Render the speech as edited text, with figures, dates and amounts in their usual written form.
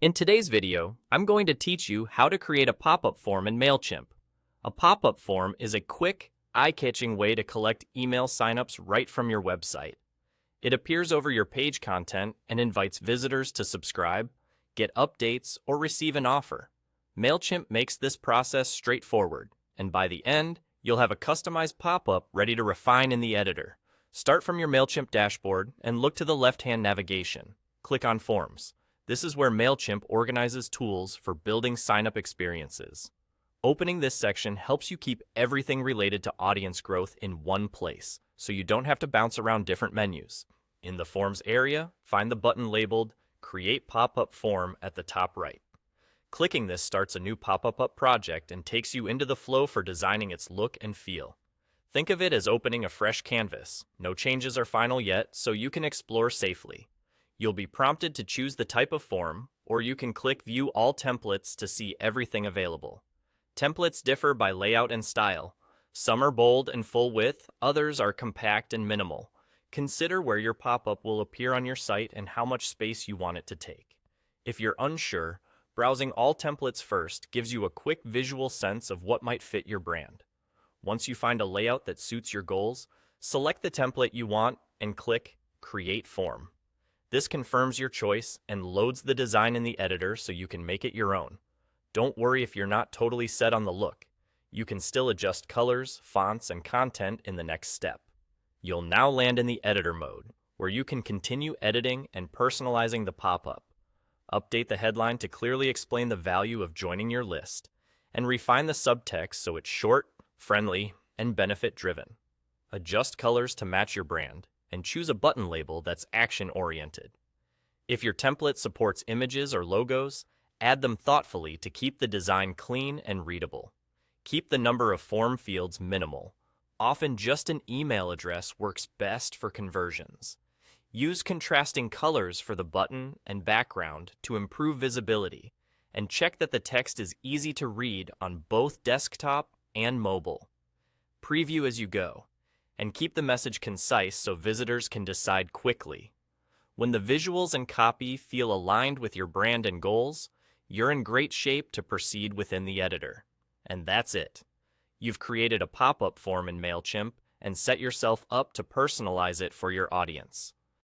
In today's video, I'm going to teach you how to create a pop-up form in Mailchimp. A pop-up form is a quick, eye-catching way to collect email signups right from your website. It appears over your page content and invites visitors to subscribe, get updates, or receive an offer. Mailchimp makes this process straightforward, and by the end, you'll have a customized pop-up ready to refine in the editor. Start from your Mailchimp dashboard and look to the left-hand navigation. Click on Forms. This is where Mailchimp organizes tools for building sign-up experiences. Opening this section helps you keep everything related to audience growth in one place, so you don't have to bounce around different menus. In the Forms area, find the button labeled Create Pop-Up Form at the top right. Clicking this starts a new Pop-Up project and takes you into the flow for designing its look and feel. Think of it as opening a fresh canvas. No changes are final yet, so you can explore safely. You'll be prompted to choose the type of form, or you can click View All Templates to see everything available. Templates differ by layout and style. Some are bold and full width, others are compact and minimal. Consider where your pop-up will appear on your site and how much space you want it to take. If you're unsure, browsing all templates first gives you a quick visual sense of what might fit your brand. Once you find a layout that suits your goals, select the template you want and click Create Form. This confirms your choice and loads the design in the editor so you can make it your own. Don't worry if you're not totally set on the look. You can still adjust colors, fonts, and content in the next step. You'll now land in the editor mode, where you can continue editing and personalizing the pop-up. Update the headline to clearly explain the value of joining your list, and refine the subtext so it's short, friendly, and benefit-driven. Adjust colors to match your brand, and choose a button label that's action-oriented. If your template supports images or logos, add them thoughtfully to keep the design clean and readable. Keep the number of form fields minimal. Often just an email address works best for conversions. Use contrasting colors for the button and background to improve visibility, and check that the text is easy to read on both desktop and mobile. Preview as you go, and keep the message concise so visitors can decide quickly. When the visuals and copy feel aligned with your brand and goals, you're in great shape to proceed within the editor. And that's it. You've created a pop-up form in Mailchimp and set yourself up to personalize it for your audience.